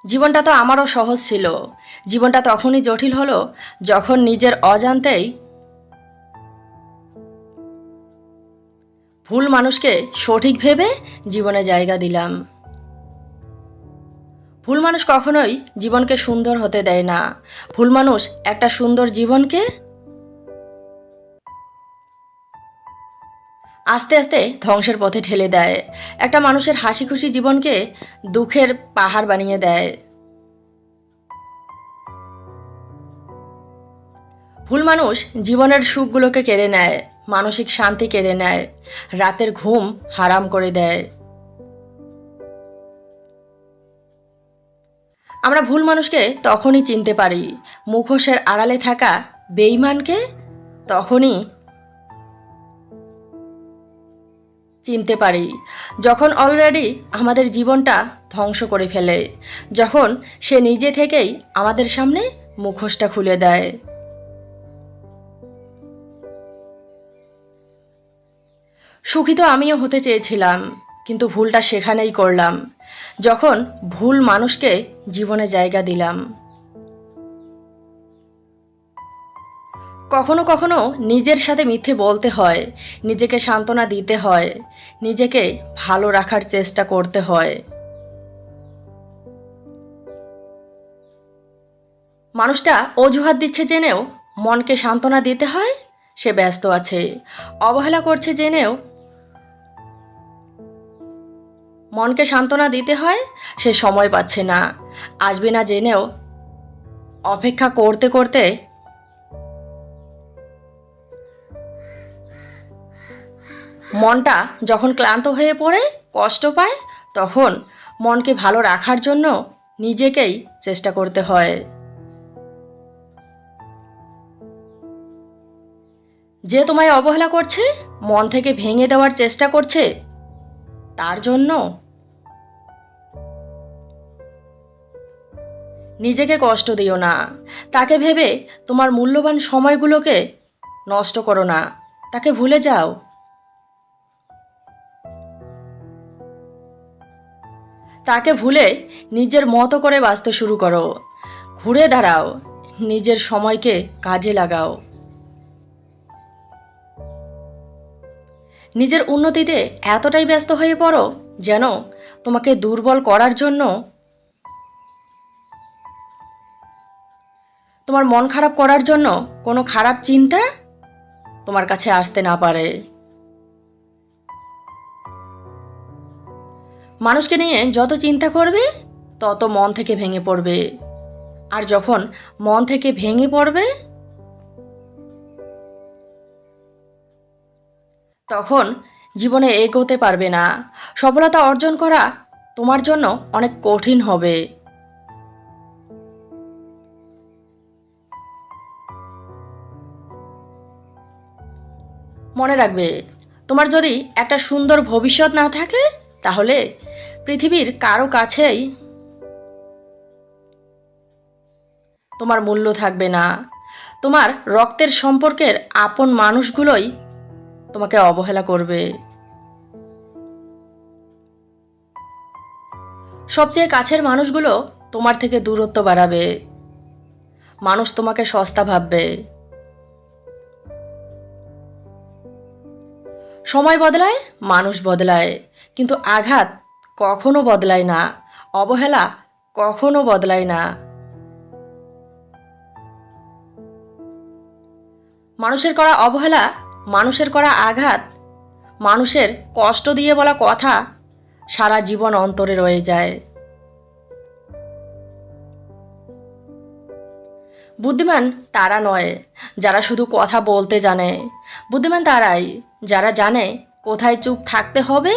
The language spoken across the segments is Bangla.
জীবনটা তো আমারও সহজ ছিল। জীবনটা তখনই জটিল হলো যখন নিজের অজান্তেই ভুল মানুষকে সঠিক ভেবে জীবনে জায়গা দিলাম। ভুল মানুষ কখনোই জীবনকে সুন্দর হতে দেয় না। ভুল মানুষ একটা সুন্দর জীবনকে আস্তে আস্তে ধ্বংসের পথে ঠেলে দেয়। একটা মানুষের হাসি খুশি জীবনকে দুঃখের পাহাড় বানিয়ে দেয়। ভুল মানুষ জীবনের সুখগুলোকে কেড়ে নেয়, মানসিক শান্তি কেড়ে নেয়, রাতের ঘুম হারাম করে দেয়। আমরা ভুল মানুষকে তখনই চিনতে পারি, মুখোশের আড়ালে থাকা বেঈমানকে তখনই চিনতে পারি যখন অলরেডি আমাদের জীবনটা ধ্বংস করে ফেলে, যখন সে নিজে থেকেই আমাদের সামনে মুখোশটা খুলে দেয়। সুখী তো আমিও হতে চেয়েছিলাম, কিন্তু ভুলটা সেখানেই করলাম যখন ভুল মানুষকে জীবনে জায়গা দিলাম। কখনো কখনো নিজের সাথে মিথ্যে বলতে হয়, নিজেকে সান্ত্বনা দিতে হয়, নিজেকে ভালো রাখার চেষ্টা করতে হয়। মানুষটা অজুহাত দিচ্ছে জেনেও মনকে সান্ত্বনা দিতে হয়, সে ব্যস্ত আছে। অবহেলা করছে জেনেও মনকে সান্ত্বনা দিতে হয়, সে সময় পাচ্ছে না। আসবে না জেনেও অপেক্ষা করতে করতে মনটা যখন ক্লান্ত হয়ে পড়ে, কষ্ট পায়, তখন মনকে ভালো রাখার জন্য নিজেকেই চেষ্টা করতে হয়। যে তোমায় অবহেলা করছে, মন থেকে ভেঙে দেওয়ার চেষ্টা করছে, তার জন্য নিজেকে কষ্ট দিও না। তাকে ভেবে তোমার মূল্যবান সময়গুলোকে নষ্ট করো না, তাকে ভুলে যাও। তাকে ভুলে নিজের মতো করে বাঁচতে শুরু করো। ঘুরে দাঁড়াও, নিজের সময়কে কাজে লাগাও। নিজের উন্নতিতে এতটাই ব্যস্ত হয়ে পড়ো যেন তোমাকে দুর্বল করার জন্য, তোমার মন খারাপ করার জন্য কোনো খারাপ চিন্তা তোমার কাছে আসতে না পারে। মানুষকে নিয়ে যত চিন্তা করবে তত মন থেকে ভেঙে পড়বে। আর যখন মন থেকে ভেঙে পড়বে তখন জীবনে এগোতে পারবে না। সফলতা অর্জন করা তোমার জন্য অনেক কঠিন হবে। মনে রাখবে, তোমার যদি একটা সুন্দর ভবিষ্যৎ না থাকে, তাহলে পৃথিবীর কারো কাছেই তোমার মূল্য থাকবে না। তোমার রক্তের সম্পর্কের আপন মানুষগুলোই তোমাকে অবহেলা করবে। সবচেয়ে কাছের মানুষগুলো তোমার থেকে দূরত্ব বাড়াবে। মানুষ তোমাকে সস্তা ভাববে। সময় বদলায়, মানুষ বদলায়, কিন্তু আঘাত কখনো বদলায় না, অবহেলা কখনো বদলায় না। মানুষের করা অবহেলা, মানুষের করা আঘাত, মানুষের কষ্ট দিয়ে বলা কথা সারা জীবন অন্তরে রয়ে যায়। বুদ্ধিমান তারা নয় যারা শুধু কথা বলতে জানে, বুদ্ধিমান তারাই যারা জানে কোথায় চুপ থাকতে হবে,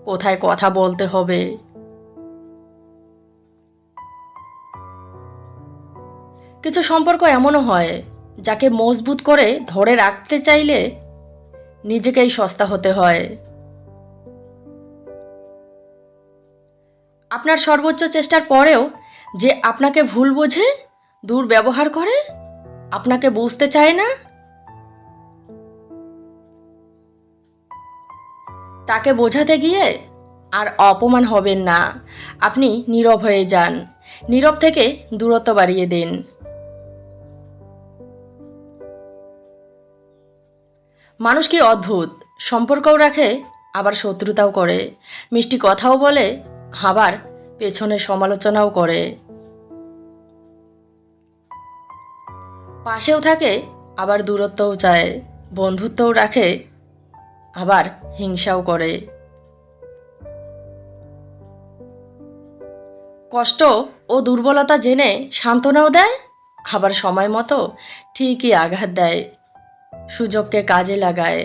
কোথায় কথা বলতে হবে। কিছু সম্পর্ক এমনও হয় যাকে মজবুত করে ধরে রাখতে চাইলে নিজেকেই সস্তা হতে হয়। আপনার সর্বোচ্চ চেষ্টার পরেও যে আপনাকে ভুল বোঝে, দুর্ব্যবহার করে, আপনাকে বুঝতে চায় না, তাকে বোঝাতে গিয়ে আর অপমান হবেন না। আপনি নীরব হয়ে যান। নীরব থেকে দূরত্ব বাড়িয়ে দিন। মানুষ কি অদ্ভুত, সম্পর্কও রাখে আবার শত্রুতাও করে, মিষ্টি কথাও বলে আবার পেছনে সমালোচনাও করে, পাশেও থাকে আবার দূরত্বও চায়, বন্ধুত্বও রাখে আবার হিংসাও করে। কষ্ট ও দুর্বলতা জেনে সান্ত্বনাও দেয়, আবার সময় মতো ঠিকই আঘাত দেয়, সুযোগকে কাজে লাগায়।